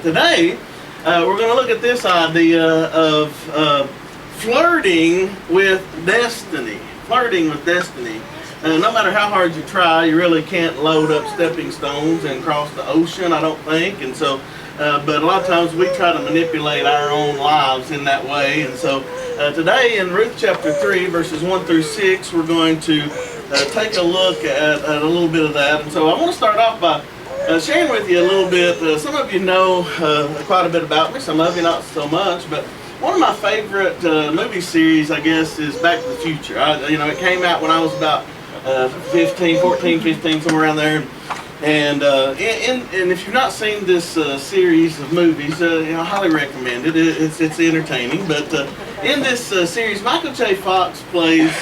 today we're going to look at this idea of flirting with destiny. Flirting with destiny. No matter how hard you try, you really can't load up stepping stones and cross the ocean, I don't think. And so, but a lot of times we try to manipulate our own lives in that way. And so today in Ruth chapter 3, verses 1 through 6, we're going to take a look at a little bit of that. And so I want to start off by sharing with you a little bit. Some of you know quite a bit about me, some of you not so much, but one of my favorite movie series, I guess, is Back to the Future. It came out when I was about 14, 15, somewhere around there. And if you've not seen this series of movies, I highly recommend it. It's entertaining. But in this series, Michael J. Fox plays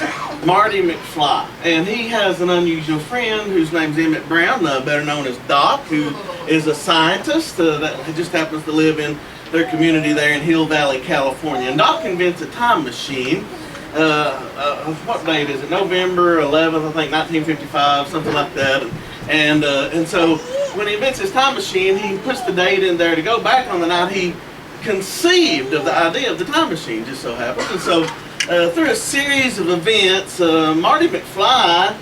Marty McFly, and he has an unusual friend whose name's Emmett Brown, better known as Doc, who is a scientist that just happens to live in their community there in Hill Valley, California. And Doc invents a time machine. What date is it? November 11th, I think, 1955, something like that. And so when he invents his time machine, he puts the date in there to go back on the night he conceived of the idea of the time machine, just so happens. And so through a series of events, Marty McFly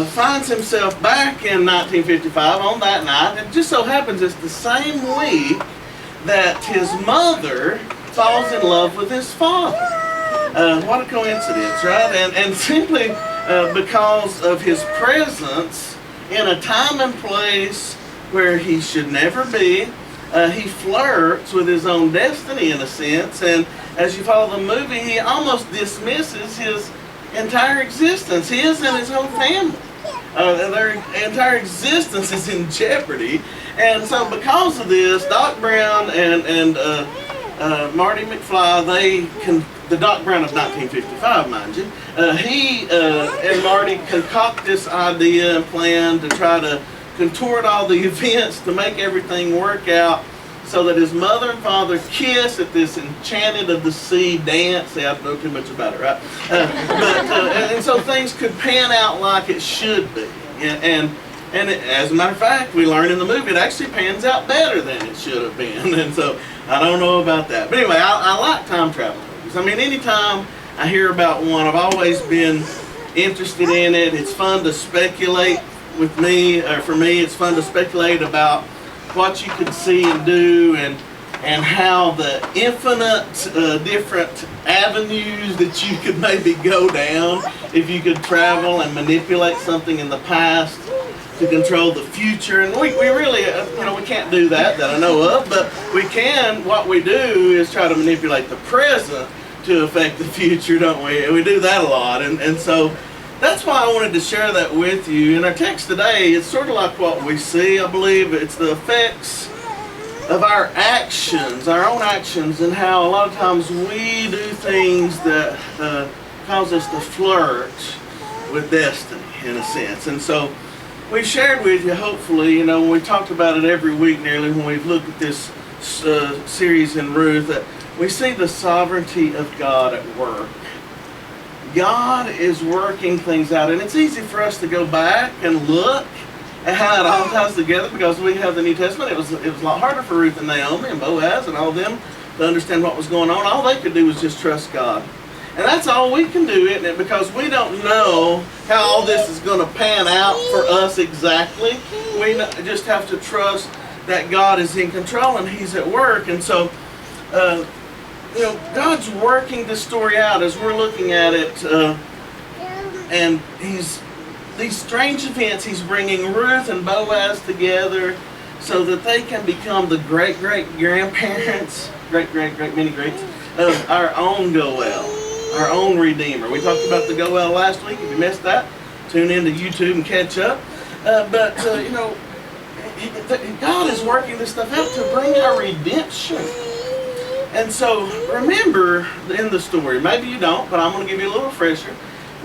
finds himself back in 1955 on that night. It just so happens it's the same week that his mother falls in love with his father. What a coincidence, right? And simply because of his presence in a time and place where he should never be, he flirts with his own destiny in a sense. And as you follow the movie, he almost dismisses his entire existence, his and his whole family. Their entire existence is in jeopardy. And so because of this, Doc Brown and Marty McFly, the Doc Brown of 1955, mind you, he and Marty concoct this idea and plan to try to contort all the events to make everything work out so that his mother and father kiss at this enchanted of the sea dance. See, I don't know too much about it, right? And so things could pan out like it should be. And as a matter of fact, we learn in the movie it actually pans out better than it should have been. And so I don't know about that. But anyway, I like time travel movies. I mean, anytime I hear about one, I've always been interested in it. It's fun to speculate with me, or for me, it's fun to speculate about what you could see and do, and how the infinite different avenues that you could maybe go down if you could travel and manipulate something in the past to control the future. And we really, we can't do that I know of, but we can, what we do is try to manipulate the present to affect the future, don't we? We do that a lot, and so that's why I wanted to share that with you. In our text today, it's sort of like what we see, I believe. It's the effects of our actions, our own actions, and how a lot of times we do things that cause us to flirt with destiny, in a sense. And so we've shared with you, hopefully, when we've talked about it every week nearly, when we've looked at this series in Ruth, that we see the sovereignty of God at work. God is working things out, and it's easy for us to go back and look at how it all ties together because we have the New Testament. It was a lot harder for Ruth and Naomi and Boaz and all of them to understand what was going on. All they could do was just trust God. And that's all we can do, isn't it? Because we don't know how all this is going to pan out for us exactly. We just have to trust that God is in control and He's at work. And so, God's working this story out as we're looking at it, and these strange events, He's bringing Ruth and Boaz together so that they can become the great-great-grandparents, many greats, of our own Goel, our own Redeemer. We talked about the Goel last week. If you missed that, tune into YouTube and catch up. But God is working this stuff out to bring our redemption. And so, remember in the story, maybe you don't, but I'm going to give you a little refresher.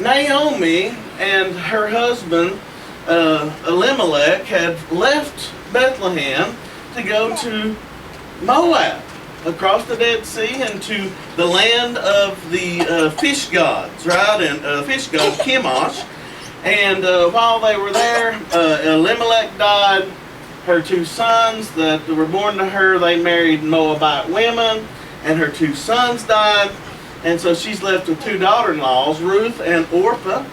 Naomi and her husband, Elimelech, had left Bethlehem to go to Moab, across the Dead Sea, and to the land of the fish gods, right? And fish god Chemosh. And while they were there, Elimelech died, her 2 sons that were born to her, they married Moabite women, and her 2 sons died. And so she's left with 2 daughter-in-laws, Ruth and Orpah.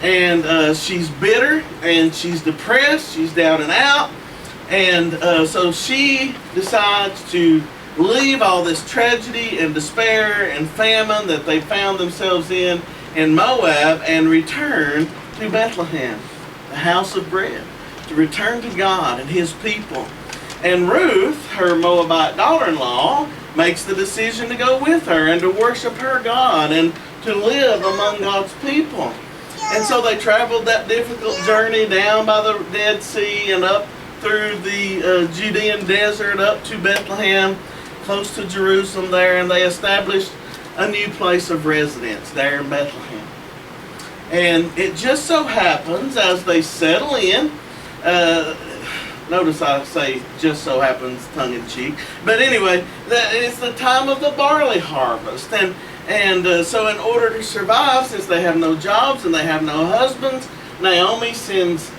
And she's bitter, and she's depressed, she's down and out. And so she decides to leave all this tragedy and despair and famine that they found themselves in Moab and return to Bethlehem, the house of bread, to return to God and His people. And Ruth, her Moabite daughter-in-law, makes the decision to go with her and to worship her God and to live among God's people. And so they traveled that difficult journey down by the Dead Sea and up through the Judean desert up to Bethlehem, close to Jerusalem there, and they established a new place of residence there in Bethlehem. And it just so happens as they settle in, notice I say just so happens tongue in cheek, but anyway, that it's the time of the barley harvest. And so in order to survive, since they have no jobs and they have no husbands, Naomi sends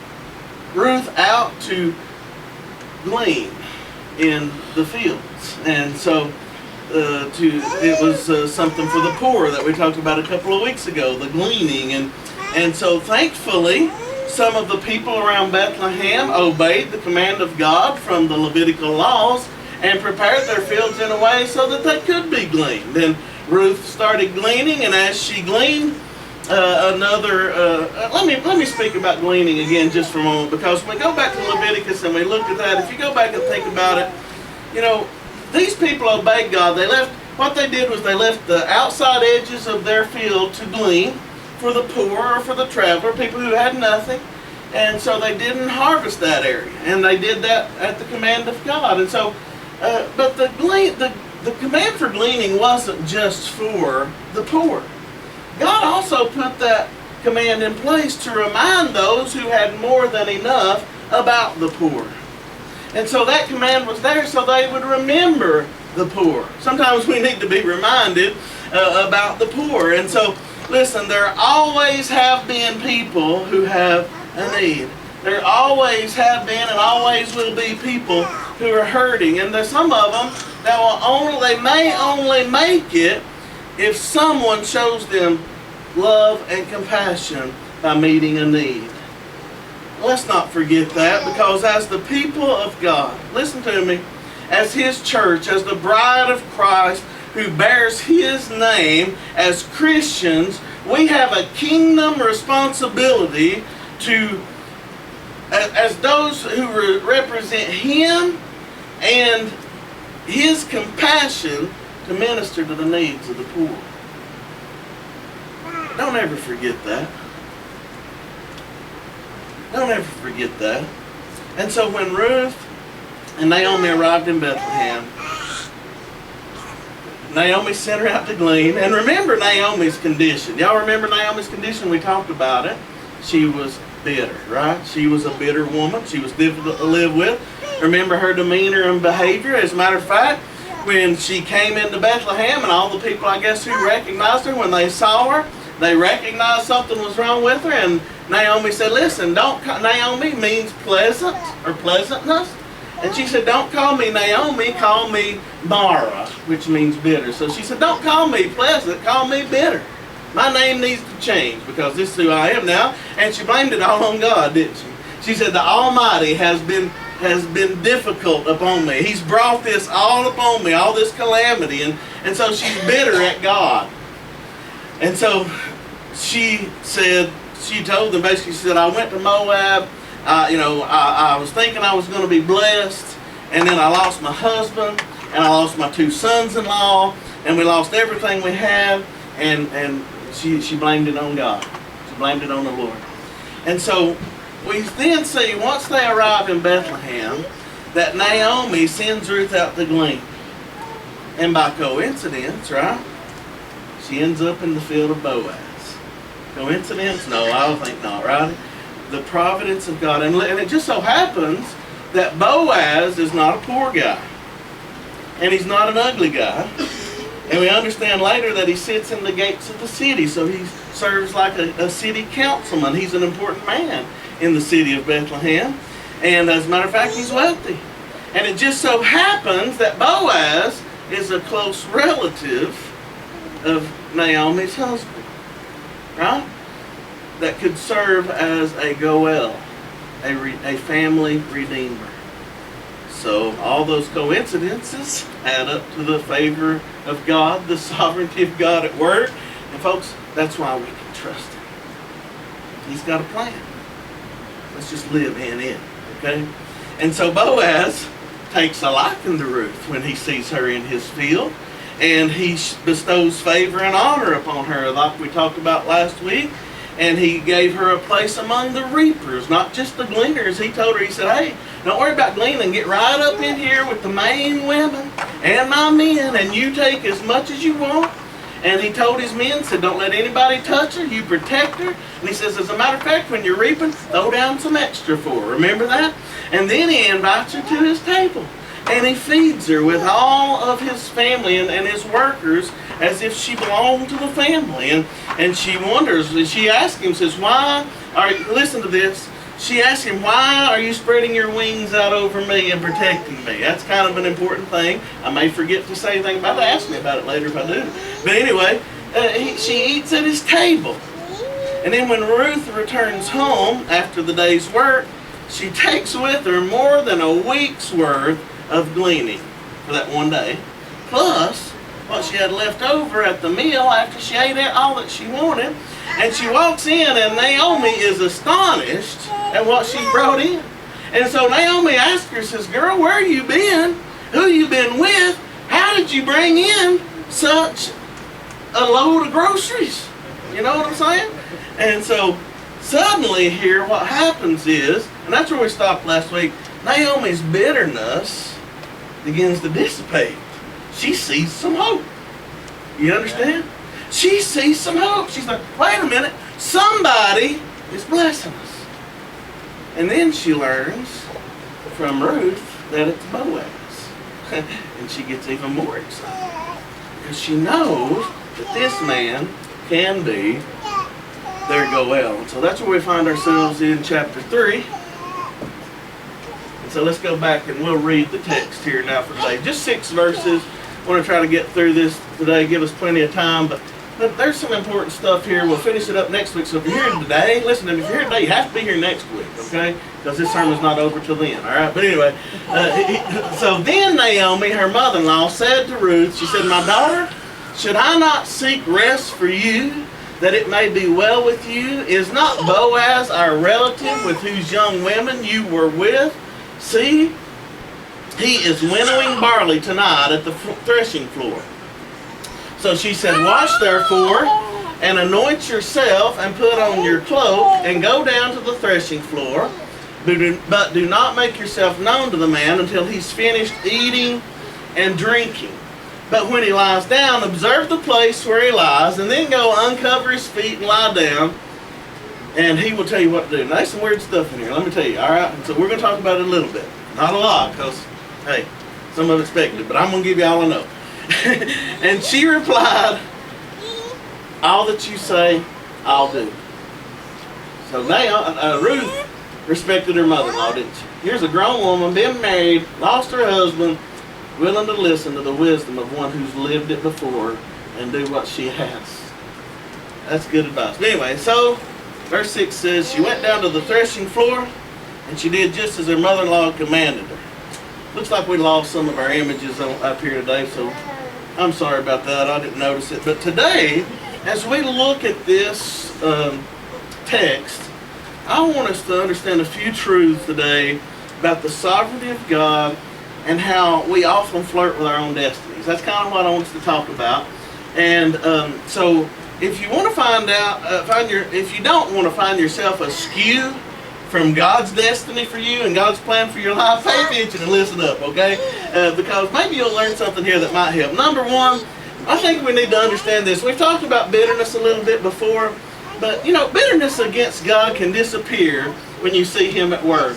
Ruth out to glean in the fields. And so it was something for the poor that we talked about a couple of weeks ago, the gleaning. And so thankfully, some of the people around Bethlehem obeyed the command of God from the Levitical laws and prepared their fields in a way so that they could be gleaned. And Ruth started gleaning, and as she gleaned, let me speak about gleaning again just for a moment, because when we go back to Leviticus and we look at that, if you go back and think about it, you know, these people obeyed God. What they did was they left the outside edges of their field to glean for the poor or for the traveler, people who had nothing. And so they didn't harvest that area, and they did that at the command of God. And so, but the command for gleaning wasn't just for the poor. God also put that command in place to remind those who had more than enough about the poor. And so that command was there so they would remember the poor. Sometimes we need to be reminded about the poor. And so, listen, there always have been people who have a need. There always have been and always will be people who are hurting. And there's some of them that they may only make it if someone shows them love and compassion by meeting a need. Let's not forget that, because as the people of God, listen to me, as His church, as the bride of Christ who bears His name, as Christians, we have a kingdom responsibility to, as those who represent Him and His compassion, to minister to the needs of the poor. Don't ever forget that. Don't ever forget that. And so when Ruth and Naomi arrived in Bethlehem, Naomi sent her out to glean. And remember Naomi's condition. Y'all remember Naomi's condition? We talked about it. She was bitter, right? She was a bitter woman. She was difficult to live with. Remember her demeanor and behavior. As a matter of fact, when she came into Bethlehem, and all the people, I guess, who recognized her, when they saw her, they recognized something was wrong with her. And Naomi said, listen, Naomi means pleasant or pleasantness. And she said, don't call me Naomi, call me Mara, which means bitter. So she said, don't call me pleasant, call me bitter. My name needs to change because this is who I am now. And she blamed it all on God, didn't she? She said, the Almighty has been difficult upon me. He's brought this all upon me, all this calamity. And so she's bitter at God. And so she told them, basically, she said, I went to Moab. I was thinking I was going to be blessed, and then I lost my husband, and I lost my 2 sons-in-law, and we lost everything we had, and she blamed it on God. She blamed it on the Lord. And so we then see, once they arrive in Bethlehem, that Naomi sends Ruth out to glean. And by coincidence, right, she ends up in the field of Boaz. Coincidence? No, I don't think not, right? The providence of God. And it just so happens that Boaz is not a poor guy. And he's not an ugly guy. And we understand later that he sits in the gates of the city. So he serves like a city councilman. He's an important man in the city of Bethlehem. And as a matter of fact, he's wealthy. And it just so happens that Boaz is a close relative of Naomi's husband, right? That could serve as a goel, a family redeemer. So all those coincidences add up to the favor of God, the sovereignty of God at work. And folks, that's why we can trust Him. He's got a plan. Let's just live in it, okay? And so Boaz takes a liking to Ruth when he sees her in his field, and he bestows favor and honor upon her, like we talked about last week. And he gave her a place among the reapers, not just the gleaners. He told her, he said, hey, don't worry about gleaning. Get right up in here with the main women and my men, and you take as much as you want. And he told his men, said, don't let anybody touch her. You protect her. And he says, as a matter of fact, when you're reaping, throw down some extra for her. Remember that? And then he invites her to his table. And he feeds her with all of his family and his workers as if she belonged to the family. And she wonders, she asks him, says, why are you, listen to this, she asks him, why are you spreading your wings out over me and protecting me? That's kind of an important thing. I may forget to say anything about it. Ask me about it later if I do. But anyway, she eats at his table. And then when Ruth returns home after the day's work, she takes with her more than a week's worth of gleaning for that one day, plus what she had left over at the meal after she ate all that she wanted. And she walks in, and Naomi is astonished at what she brought in. And so Naomi asks her, says, girl, where you been? Who you been with? How did you bring in such a load of groceries? You know what I'm saying? And so suddenly here what happens is, and that's where we stopped last week, Naomi's bitterness begins to dissipate. She sees some hope. You understand? She sees some hope. She's like, wait a minute, somebody is blessing us. And then she learns from Ruth that it's Boaz. And she gets even more excited, because she knows that this man can be their goel. And so that's where we find ourselves in chapter 3. So let's go back and we'll read the text here now for today. Just 6 verses. I want to try to get through this today, give us plenty of time, but there's some important stuff here. We'll finish it up next week. So if you're here today, listen, if you're here today, you have to be here next week, okay? Because this sermon's not over till then, all right? But anyway, so then Naomi, her mother-in-law, said to Ruth, she said, my daughter, should I not seek rest for you, that it may be well with you? Is not Boaz our relative with whose young women you were with? See, he is winnowing barley tonight at the threshing floor. So she said, wash therefore, and anoint yourself, and put on your cloak, and go down to the threshing floor. But do not make yourself known to the man until he's finished eating and drinking. But when he lies down, observe the place where he lies, and then go uncover his feet and lie down, and he will tell you what to do. Now, there's some weird stuff in here, let me tell you, all right? So we're going to talk about it a little bit. Not a lot, because, hey, some of it's speculative, but I'm going to give you all I know. And she replied, all that you say, I'll do. So now, Ruth respected her mother-in-law, didn't she? Here's a grown woman, been married, lost her husband, willing to listen to the wisdom of one who's lived it before and do what she has. That's good advice. But anyway, so verse 6 says, she went down to the threshing floor, and she did just as her mother-in-law commanded her. Looks like we lost some of our images up here today, so I'm sorry about that. I didn't notice it. But today, as we look at this text, I want us to understand a few truths today about the sovereignty of God and how we often flirt with our own destinies. That's kind of what I want us to talk about. And so, if you want to find out, if you don't want to find yourself askew from God's destiny for you and God's plan for your life, pay attention and listen up, okay? Because maybe you'll learn something here that might help. Number one, I think we need to understand this. We've talked about bitterness a little bit before, but you know, bitterness against God can disappear when you see Him at work.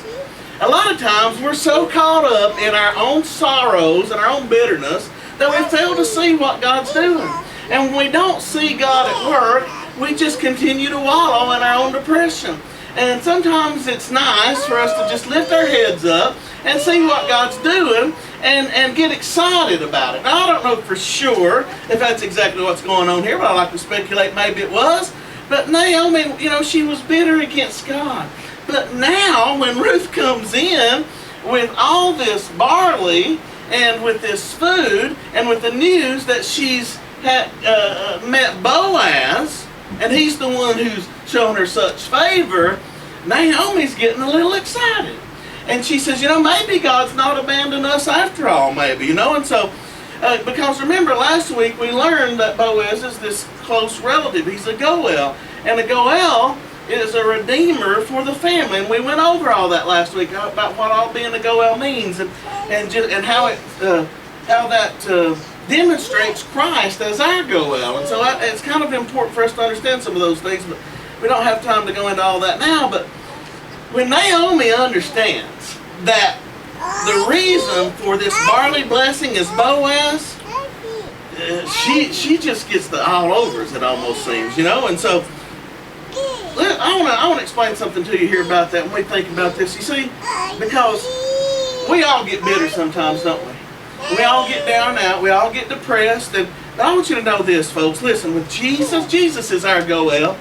A lot of times we're so caught up in our own sorrows and our own bitterness that we fail to see what God's doing. And when we don't see God at work, we just continue to wallow in our own depression. And sometimes it's nice for us to just lift our heads up and see what God's doing and get excited about it. Now, I don't know for sure if that's exactly what's going on here, but I like to speculate maybe it was. But Naomi, she was bitter against God. But now, when Ruth comes in with all this barley and with this food and with the news that she's met Boaz, and he's the one who's shown her such favor, Naomi's getting a little excited. And she says, maybe God's not abandoned us after all, maybe, And so, because remember last week we learned that Boaz is this close relative. He's a Goel. And a Goel is a redeemer for the family. And we went over all that last week about what all being a Goel means and how that demonstrates Christ as our Goel. And so it's kind of important for us to understand some of those things, but we don't have time to go into all that now. But when Naomi understands that the reason for this barley blessing is Boaz, she just gets the all overs, it almost seems, And so I want to explain something to you here about that when we think about this. You see, because we all get bitter sometimes, don't we? We all get down and out. We all get depressed. But I want you to know this, folks. Listen, with Jesus is our Goel.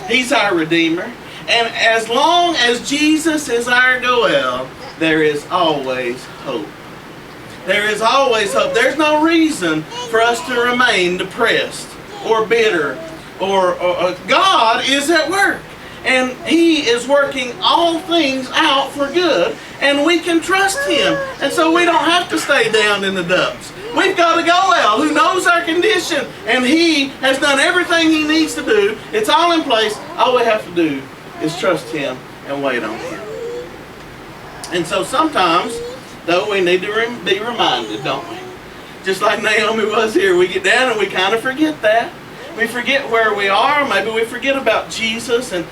He's our Redeemer. And as long as Jesus is our Goel, there is always hope. There is always hope. There's no reason for us to remain depressed or bitter. Or God is at work. And He is working all things out for good. And we can trust Him. And so we don't have to stay down in the dumps. We've got a Goel who knows our condition. And He has done everything He needs to do. It's all in place. All we have to do is trust Him and wait on Him. And so sometimes, though, we need to be reminded, don't we? Just like Naomi was here. We get down and we kind of forget that. We forget where we are. Maybe we forget about Jesus, and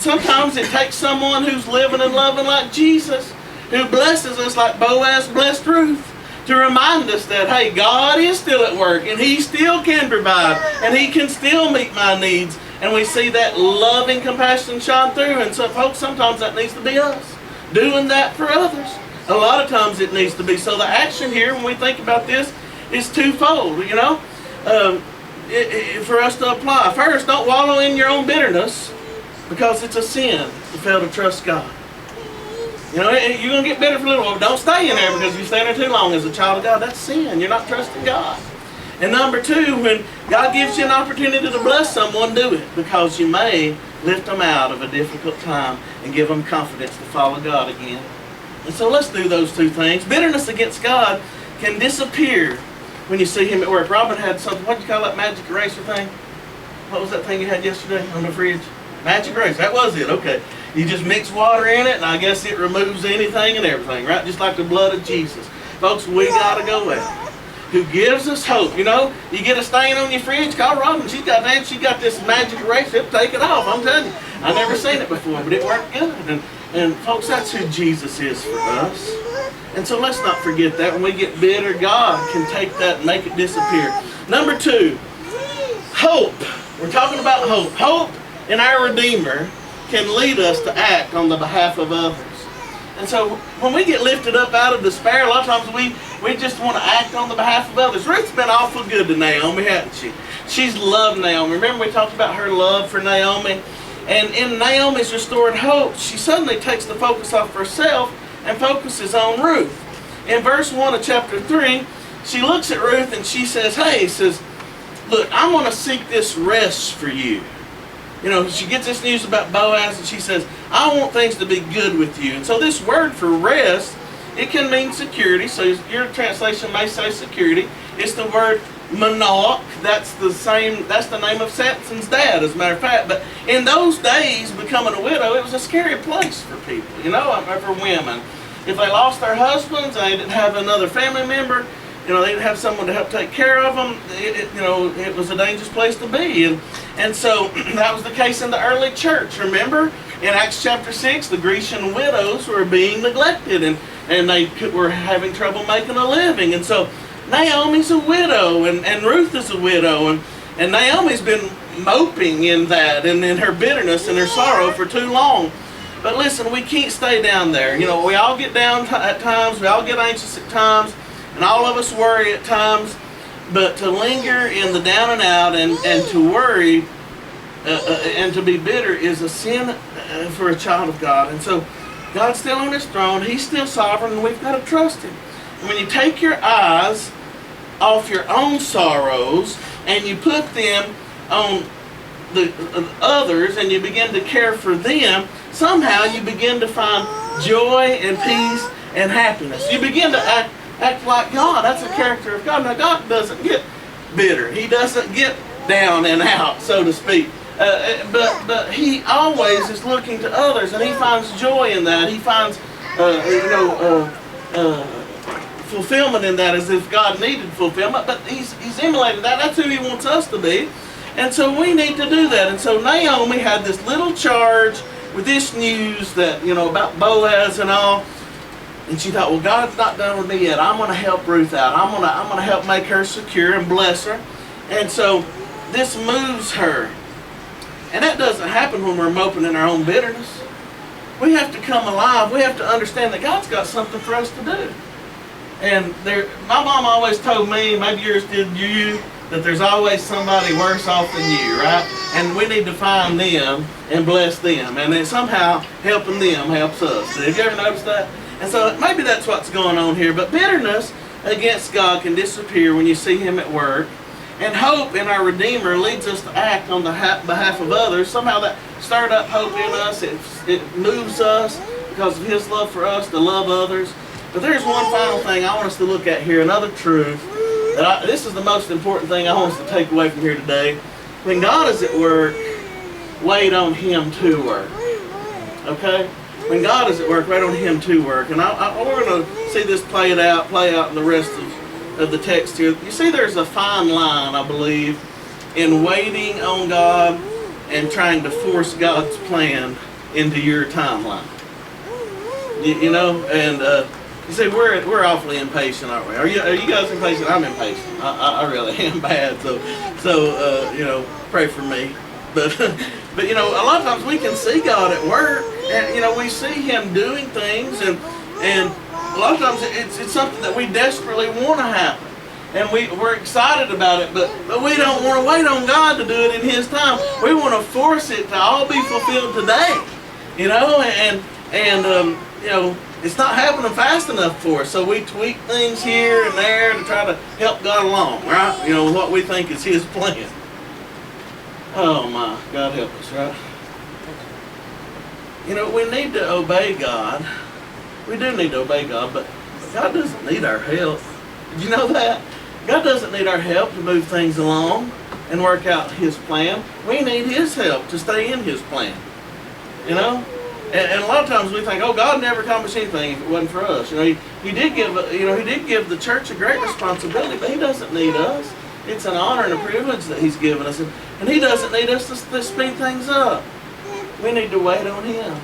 sometimes it takes someone who's living and loving like Jesus, who blesses us like Boaz blessed Ruth, to remind us that, hey, God is still at work, and He still can provide, and He can still meet my needs. And we see that loving compassion shine through. And so, folks, sometimes that needs to be us doing that for others. A lot of times it needs to be. So the action here, when we think about this, is twofold. For us to apply. First, don't wallow in your own bitterness, because it's a sin to fail to trust God. You're going to get bitter for a little while. Don't stay in there, because if you stay there too long as a child of God, that's sin. You're not trusting God. And number two, when God gives you an opportunity to bless someone, do it, because you may lift them out of a difficult time and give them confidence to follow God again. And so let's do those two things. Bitterness against God can disappear when you see Him at work. Robin had something, what did you call that magic eraser thing? What was that thing you had yesterday on the fridge? Magic eraser, that was it, okay. You just mix water in it, and I guess it removes anything and everything, right? Just like the blood of Jesus. Folks, we got to go out. Who gives us hope. You get a stain on your fridge, call Robin. She's got this magic eraser, it'll take it off, I'm telling you. I've never seen it before, but it worked good. And folks, that's who Jesus is for us. And so let's not forget that. When we get bitter, God can take that and make it disappear. Number two, hope. We're talking about hope. Hope in our Redeemer can lead us to act on the behalf of others. And so when we get lifted up out of despair, a lot of times we just want to act on the behalf of others. Ruth's been awful good to Naomi, hasn't she? She's loved Naomi. Remember we talked about her love for Naomi? And in Naomi's restored hope, she suddenly takes the focus off herself and focuses on Ruth. In verse 1 of chapter 3, she looks at Ruth and she says, look, I'm going to seek this rest for you. She gets this news about Boaz and she says, I want things to be good with you. And so this word for rest, it can mean security. So your translation may say security. It's the word Manoach. That's the name of Samson's dad, as a matter of fact. But in those days, becoming a widow, it was a scary place for people, for women. If they lost their husbands, they didn't have another family member, they didn't have someone to help take care of them, it was a dangerous place to be. And so that was the case in the early church. Remember, in Acts chapter 6, the Grecian widows were being neglected, and they were having trouble making a living. And so Naomi's a widow, and Ruth is a widow, and Naomi's been moping in that and in her bitterness and her sorrow for too long. But listen, we can't stay down there. You know, we all get down at times, we all get anxious at times, and all of us worry at times. But to linger in the down and out and to worry and to be bitter is a sin for a child of God. And so God's still on his throne, he's still sovereign, and we've got to trust him. And when you take your eyes off your own sorrows and you put them on the others and you begin to care for them, somehow you begin to find joy and peace and happiness. You begin to act like God. That's a character of God. Now, God doesn't get bitter. He doesn't get down and out, so to speak. But he always is looking to others, and he finds joy in that. He finds, fulfillment in that, as if God needed fulfillment. But he's emulating that. That's who he wants us to be. And so we need to do that. And so Naomi had this little charge with this news that, about Boaz and all. And she thought, well, God's not done with me yet. I'm going to help Ruth out. I'm going to help make her secure and bless her. And so this moves her. And that doesn't happen when we're moping in our own bitterness. We have to come alive. We have to understand that God's got something for us to do. And my mom always told me, maybe yours did you, that there's always somebody worse off than you, right? And we need to find them and bless them. And then somehow helping them helps us. Have you ever noticed that? And so maybe that's what's going on here. But bitterness against God can disappear when you see him at work. And hope in our Redeemer leads us to act on the behalf of others. Somehow that stirred up hope in us. It moves us because of his love for us to love others. But there's one final thing I want us to look at here, another truth. This is the most important thing I want us to take away from here today. When God is at work, wait on him to work. Okay? When God is at work, wait on him to work. And we're going to see this play out in the rest of the text here. You see there's a fine line, I believe, in waiting on God and trying to force God's plan into your timeline. You see, we're awfully impatient, aren't we? Are you guys impatient? I'm impatient. I really am bad. So pray for me. But a lot of times we can see God at work, and we see him doing things, and a lot of times it's something that we desperately want to happen. And we're excited about it, but we don't want to wait on God to do it in his time. We want to force it to all be fulfilled today. It's not happening fast enough for us. So we tweak things here and there to try to help God along, right? What we think is his plan. Oh my, God help us, right? We need to obey God. We do need to obey God, but God doesn't need our help. Did you know that? God doesn't need our help to move things along and work out his plan. We need his help to stay in his plan. And a lot of times we think, oh, God never accomplished anything if it wasn't for us. He did give the church a great responsibility, but he doesn't need us. It's an honor and a privilege that he's given us, and he doesn't need us to speed things up. We need to wait on him.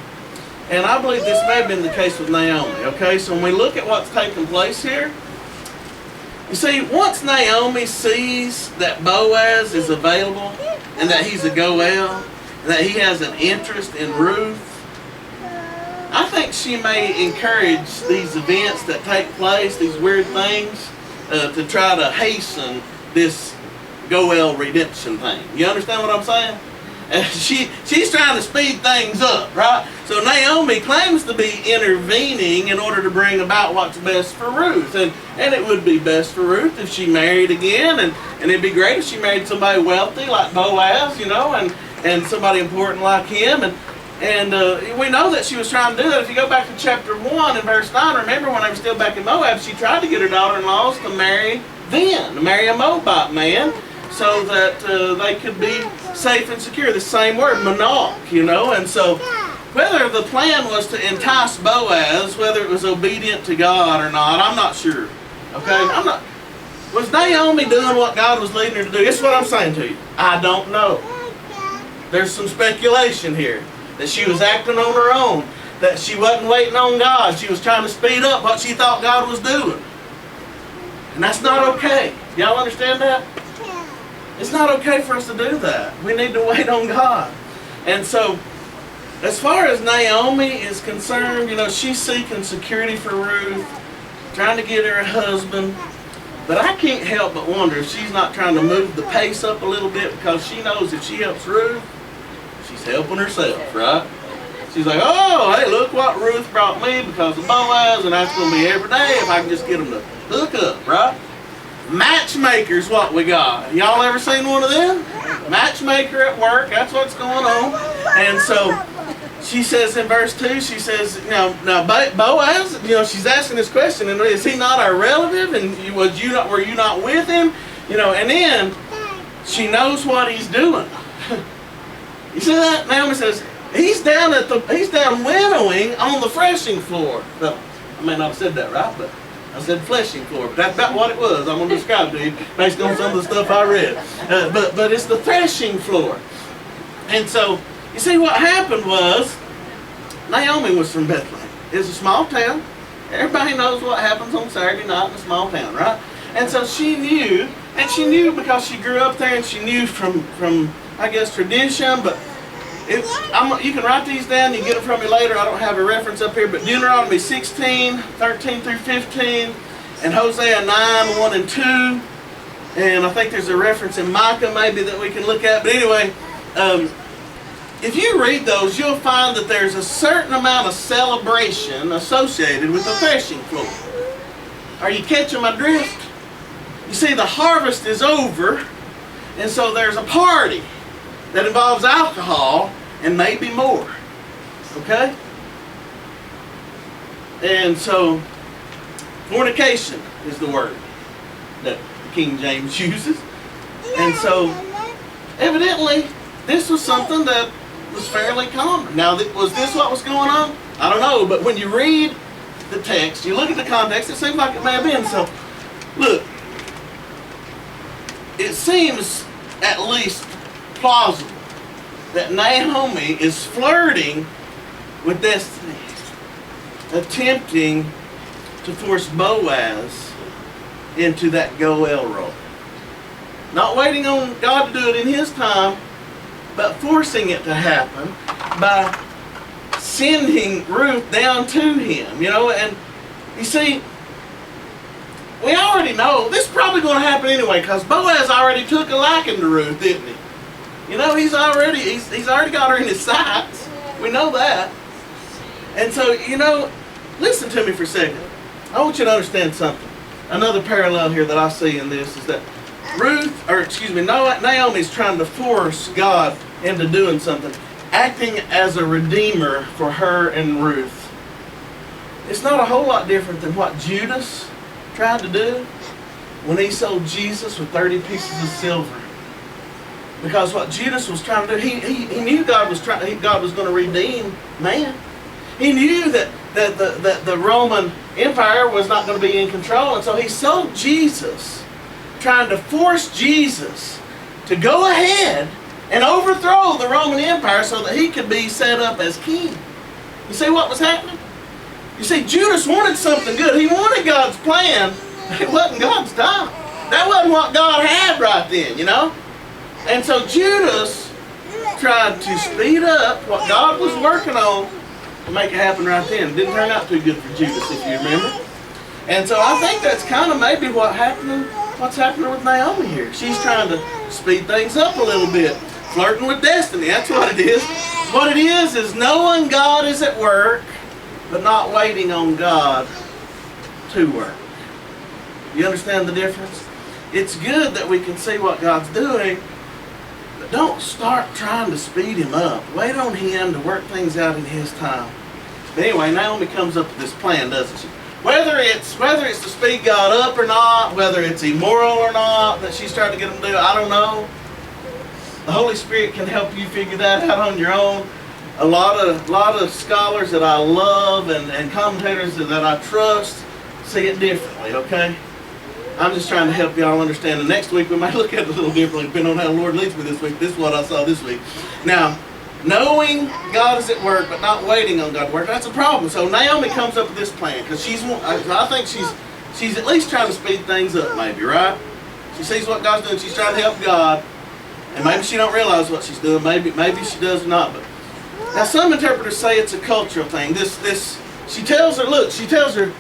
And I believe this may have been the case with Naomi. Okay, so when we look at what's taking place here, you see, once Naomi sees that Boaz is available and that he's a Goel, and that he has an interest in Ruth, I think she may encourage these events that take place, these weird things, to try to hasten this Goel redemption thing. You understand what I'm saying? She's trying to speed things up, right? So Naomi claims to be intervening in order to bring about what's best for Ruth. And it would be best for Ruth if she married again. And it'd be great if she married somebody wealthy like Boaz, and somebody important like him. And we know that she was trying to do that. If you go back to chapter 1 and verse 9, remember when they were still back in Moab, she tried to get her daughter-in-laws to marry a Moabite man, so that they could be safe and secure. The same word, monarch, And so whether the plan was to entice Boaz, whether it was obedient to God or not, I'm not sure. Okay? Was Naomi doing what God was leading her to do? This is what I'm saying to you. I don't know. There's some speculation here. That she was acting on her own. That she wasn't waiting on God. She was trying to speed up what she thought God was doing. And that's not okay. Y'all understand that? It's not okay for us to do that. We need to wait on God. And so, as far as Naomi is concerned, she's seeking security for Ruth, trying to get her a husband. But I can't help but wonder if she's not trying to move the pace up a little bit, because she knows if she helps Ruth, she's helping herself, right? She's like, oh, hey, look what Ruth brought me because of Boaz, and that's going to be every day if I can just get them to hook up, right? Matchmaker's what we got. Y'all ever seen one of them? Matchmaker at work, that's what's going on. And so she says in verse 2, she says, now Boaz, she's asking this question, and is he not our relative? And were you not with him? And then she knows what he's doing. You see that? Naomi says, he's down winnowing on the threshing floor. Well, I may not have said that right, but I said threshing floor. But that's about what it was. I'm going to describe it to you based on some of the stuff I read. But it's the threshing floor. And so, you see what happened was, Naomi was from Bethlehem. It's a small town. Everybody knows what happens on Saturday night in a small town, right? And so she knew because she grew up there, and she knew from I guess, tradition, but you can write these down. You can get them from me later. I don't have a reference up here, but Deuteronomy 16, 13 through 15, and Hosea 9, 1 and 2, and I think there's a reference in Micah maybe that we can look at. But anyway, if you read those, you'll find that there's a certain amount of celebration associated with the threshing floor. Are you catching my drift? You see, the harvest is over, and so there's a party that involves alcohol and maybe more. Okay? And so, fornication is the word that King James uses. And so, evidently, this was something that was fairly common. Now, was this what was going on? I don't know, but when you read the text, you look at the context, it seems like it may have been. So, look, it seems at least plausible that Naomi is flirting with destiny, attempting to force Boaz into that Goel role. Not waiting on God to do it in His time, but forcing it to happen by sending Ruth down to him, and you see, we already know this is probably going to happen anyway, because Boaz already took a liking to Ruth, didn't he? He's already got her in his sights. We know that. And so, listen to me for a second. I want you to understand something. Another parallel here that I see in this is that Naomi's trying to force God into doing something, acting as a redeemer for her and Ruth. It's not a whole lot different than what Judas tried to do when he sold Jesus for 30 pieces of silver. Because what Judas was trying to do, he knew God was going to redeem man. He knew that the Roman Empire was not going to be in control, and so he sold Jesus, trying to force Jesus to go ahead and overthrow the Roman Empire so that he could be set up as king. You see what was happening? You see, Judas wanted something good. He wanted God's plan, but it wasn't God's time. That wasn't what God had right then, And so Judas tried to speed up what God was working on to make it happen right then. It didn't turn out too good for Judas, if you remember. And so I think that's kind of maybe what's happening with Naomi here. She's trying to speed things up a little bit. Flirting with destiny, that's what it is. What it is knowing God is at work, but not waiting on God to work. You understand the difference? It's good that we can see what God's doing, but don't start trying to speed Him up. Wait on Him to work things out in His time. But anyway, Naomi comes up with this plan, doesn't she? Whether it's to speed God up or not, whether it's immoral or not that she's trying to get him to do, I don't know. The Holy Spirit can help you figure that out on your own. A lot of scholars that I love and commentators that I trust see it differently, okay? I'm just trying to help y'all understand. And next week we might look at it a little differently depending on how the Lord leads me this week. This is what I saw this week. Now, knowing God is at work but not waiting on God to work, that's a problem. So Naomi comes up with this plan because I think she's at least trying to speed things up maybe, right? She sees what God's doing. She's trying to help God. And maybe she don't realize what she's doing. Maybe she does not. But now some interpreters say it's a cultural thing. She tells her,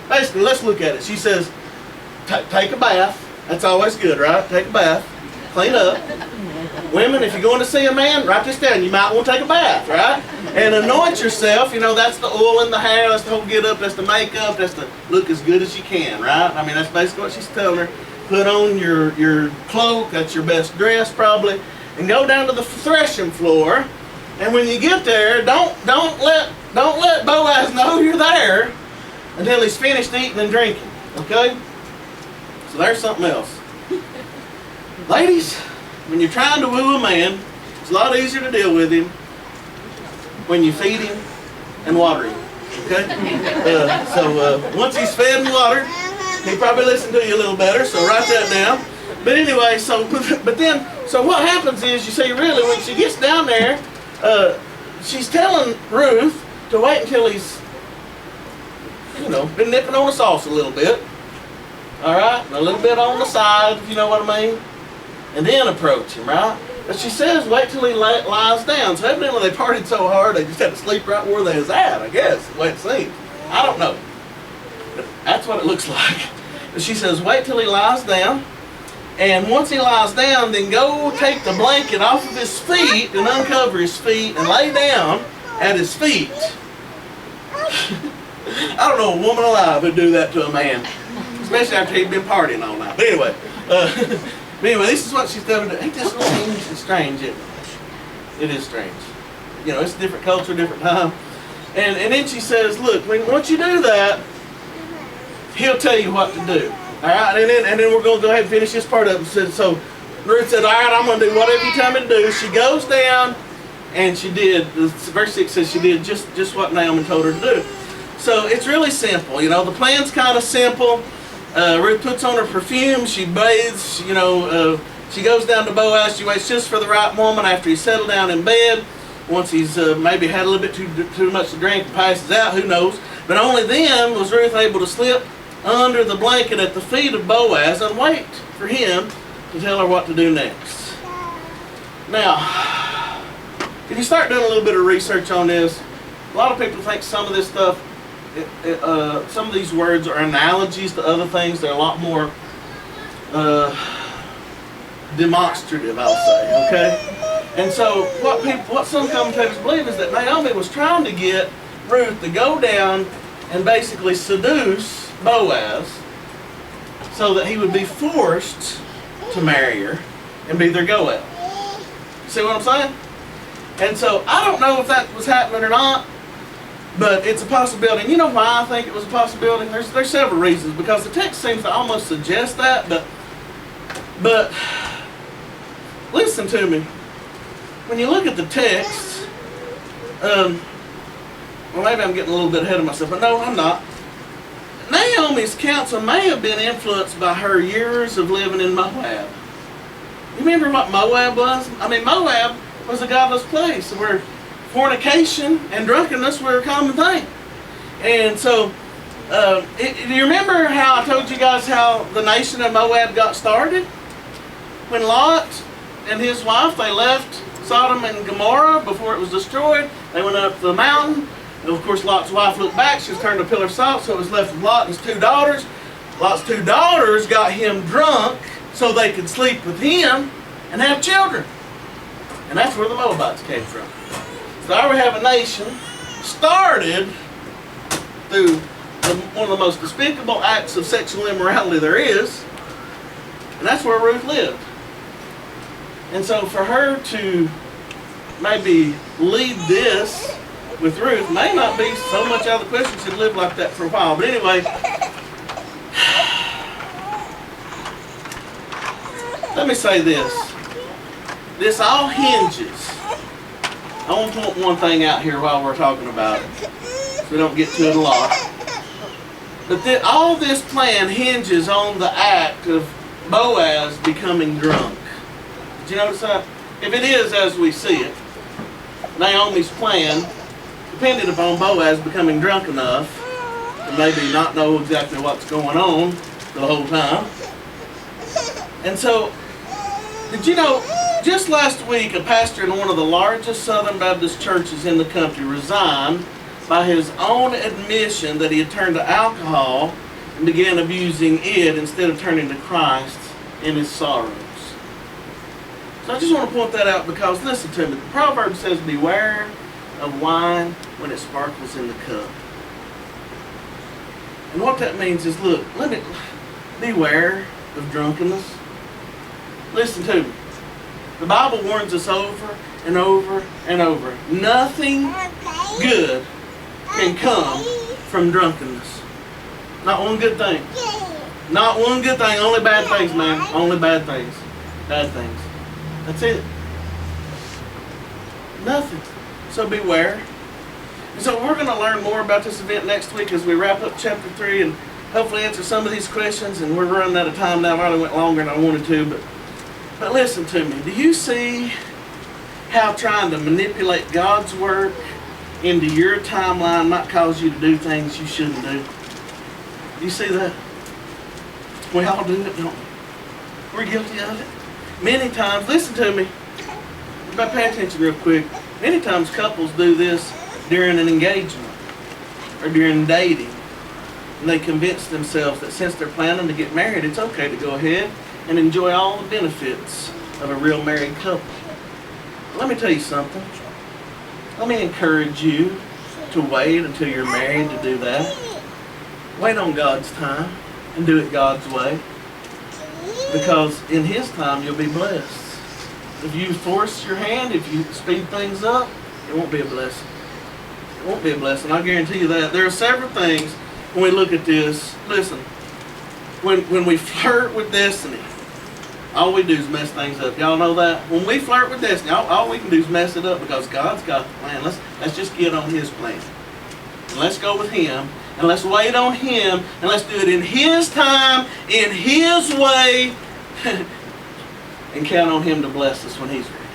basically, let's look at it. She says, take a bath. That's always good, right? Take a bath. Clean up. Women, if you're going to see a man, write this down. You might want to take a bath, right? And anoint yourself. You know, that's the oil in the hair. That's the whole get up. That's the makeup. That's the look as good as you can, right? I mean, that's basically what she's telling her. Put on your cloak. That's your best dress, probably. And go down to the threshing floor. And when you get there, don't let Boaz know you're there until he's finished eating and drinking. Okay? So there's something else. Ladies, when you're trying to woo a man, it's a lot easier to deal with him when you feed him and water him. Okay? Once he's fed and watered, he'll probably listen to you a little better, so write that down. But anyway, so what happens is, you see, really, when she gets down there, she's telling Ruth to wait until he's, been nipping on the sauce a little bit. All right? A little bit on the side, if you know what I mean. And then approach him, right? But she says wait till he lies down. So evidently they partied so hard they just had to sleep right where they was at, I guess, the way it seems. I don't know. But that's what it looks like. But she says wait till he lies down. And once he lies down, then go take the blanket off of his feet and uncover his feet and lay down at his feet. I don't know a woman alive who'd do that to a man, especially after he'd been partying all night. But anyway, this is what she's done. Ain't this strange, isn't it? It is strange. It's a different culture, different time. And then she says, look, once you do that, he'll tell you what to do. All right, and then we're going to go ahead and finish this part up. So Ruth said, all right, I'm going to do whatever you tell me to do. She goes down, and she did. Verse 6 says she did just what Naomi told her to do. So it's really simple. The plan's kind of simple. Ruth puts on her perfume. She bathes. She goes down to Boaz. She waits just for the right moment after he's settled down in bed. Once he's maybe had a little bit too much to drink and passes out, who knows. But only then was Ruth able to slip under the blanket at the feet of Boaz and wait for him to tell her what to do next. Now, if you start doing a little bit of research on this, a lot of people think some of this stuff, some of these words are analogies to other things. They're a lot more demonstrative, I'll say, okay? And so what some commentators believe is that Naomi was trying to get Ruth to go down and basically seduce Boaz so that he would be forced to marry her and be their go-out. See what I'm saying? And so I don't know if that was happening or not, but it's a possibility. And you know why I think it was a possibility? There's several reasons, because the text seems to almost suggest that, but listen to me. When you look at the text, well, maybe I'm getting a little bit ahead of myself, but no, I'm not. Naomi's counsel may have been influenced by her years of living in Moab. You remember what Moab was? I mean, Moab was a godless place where fornication and drunkenness were a common thing. And so, do you remember how I told you guys how the nation of Moab got started? When Lot and his wife, they left Sodom and Gomorrah before it was destroyed. They went up the mountain. And of course, Lot's wife looked back. She was turned to a pillar of salt, so it was left with Lot and his two daughters. Lot's two daughters got him drunk so they could sleep with him and have children. And that's where the Moabites came from. So there we have a nation started through one of the most despicable acts of sexual immorality there is. And that's where Ruth lived. And so for her to maybe lead this with Ruth may not be so much out of the question. She'd lived like that for a while. But anyway, let me say this. This all hinges. I want to point one thing out here while we're talking about it, so we don't get to it a lot. But all this plan hinges on the act of Boaz becoming drunk. Did you notice that? If it is as we see it, Naomi's plan depended upon Boaz becoming drunk enough to maybe not know exactly what's going on the whole time. And so, did you know, just last week, a pastor in one of the largest Southern Baptist churches in the country resigned by his own admission that he had turned to alcohol and began abusing it instead of turning to Christ in his sorrows. So I just want to point that out because, listen to me, the proverb says, beware of wine when it sparkles in the cup. And what that means is, look, beware of drunkenness. Listen to me. The Bible warns us over and over and over. Nothing good can come from drunkenness. Not one good thing. Not one good thing. Only bad things, man. Only bad things. Bad things. That's it. Nothing. So beware. And so we're going to learn more about this event next week as we wrap up chapter 3 and hopefully answer some of these questions. And we're running out of time now. I really went longer than I wanted to. But listen to me. Do you see how trying to manipulate God's work into your timeline might cause you to do things you shouldn't do? Do you see that? We all do it, don't we? We're guilty of it. Many times, listen to me. But pay attention real quick. Many times couples do this during an engagement or during dating. And they convince themselves that since they're planning to get married, it's okay to go ahead and enjoy all the benefits of a real married couple. Let me tell you something. Let me encourage you to wait until you're married to do that. Wait on God's time and do it God's way. Because in His time, you'll be blessed. If you force your hand, if you speed things up, it won't be a blessing. It won't be a blessing. I guarantee you that. There are several things when we look at this. Listen, when we flirt with destiny, all we do is mess things up. Y'all know that? When we flirt with destiny, all we can do is mess it up because God's got the plan. Let's just get on His plan. And let's go with Him. And let's wait on Him. And let's do it in His time, in His way. And count on Him to bless us when He's ready.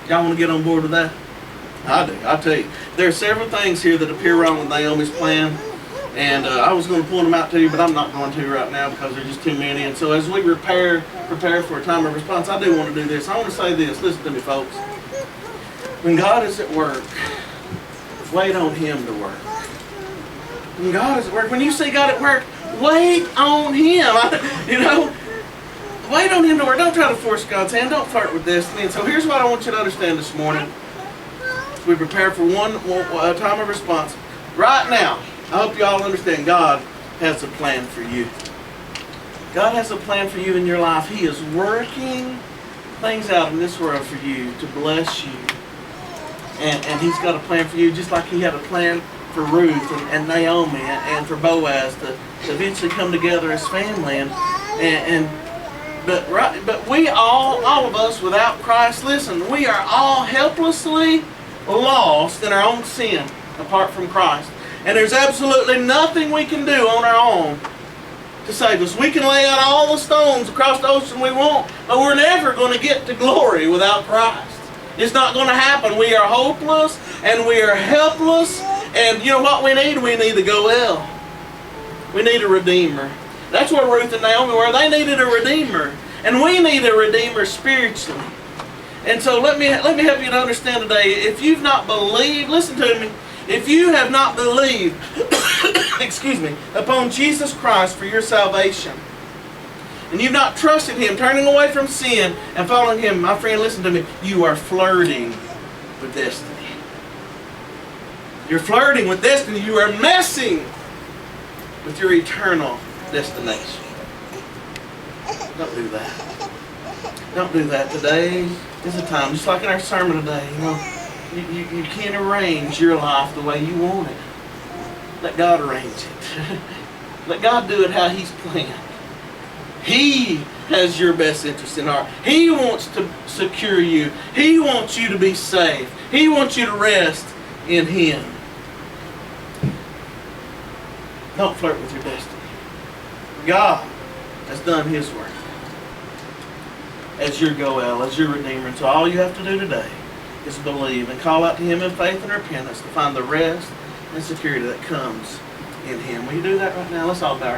Y'all want to get on board with that? I do. I'll tell you. There are several things here that appear wrong with Naomi's plan. And I was going to point them out to you, but I'm not going to right now because there's just too many. And so as we prepare for a time of response, I do want to do this. I want to say this. Listen to me, folks. When God is at work, wait on Him to work. When God is at work, when you see God at work, wait on Him. Wait on Him to work. Don't try to force God's hand. Don't flirt with destiny. And so here's what I want you to understand this morning. As we prepare for one time of response. Right now, I hope you all understand God has a plan for you. God has a plan for you in your life. He is working things out in this world for you to bless you. And He's got a plan for you just like He had a plan for Ruth and Naomi and for Boaz to eventually come together as family. But we all of us without Christ, listen, we are all helplessly lost in our own sin apart from Christ. And there's absolutely nothing we can do on our own to save us. We can lay out all the stones across the ocean we want, but we're never going to get to glory without Christ. It's not going to happen. We are hopeless and we are helpless. And you know what we need? We need a Goel. We need a Redeemer. That's what Ruth and Naomi were. They needed a Redeemer. And we need a Redeemer spiritually. And so let me help you to understand today. If you've not believed, listen to me. If you have not believed, excuse me, upon Jesus Christ for your salvation, and you've not trusted Him, turning away from sin and following Him, my friend, listen to me, you are flirting with destiny. You're flirting with destiny. You are messing with your eternal destination. Don't do that. Don't do that. Today is a time, just like in our sermon today, you can't arrange your life the way you want it. Let God arrange it. Let God do it how He's planned. He has your best interest in heart. He wants to secure you. He wants you to be safe. He wants you to rest in Him. Don't flirt with your destiny. God has done His work as your Goel, as your Redeemer. And so all you have to do today is believe and call out to Him in faith and repentance to find the rest and security that comes in Him. Will you do that right now? Let's all bow our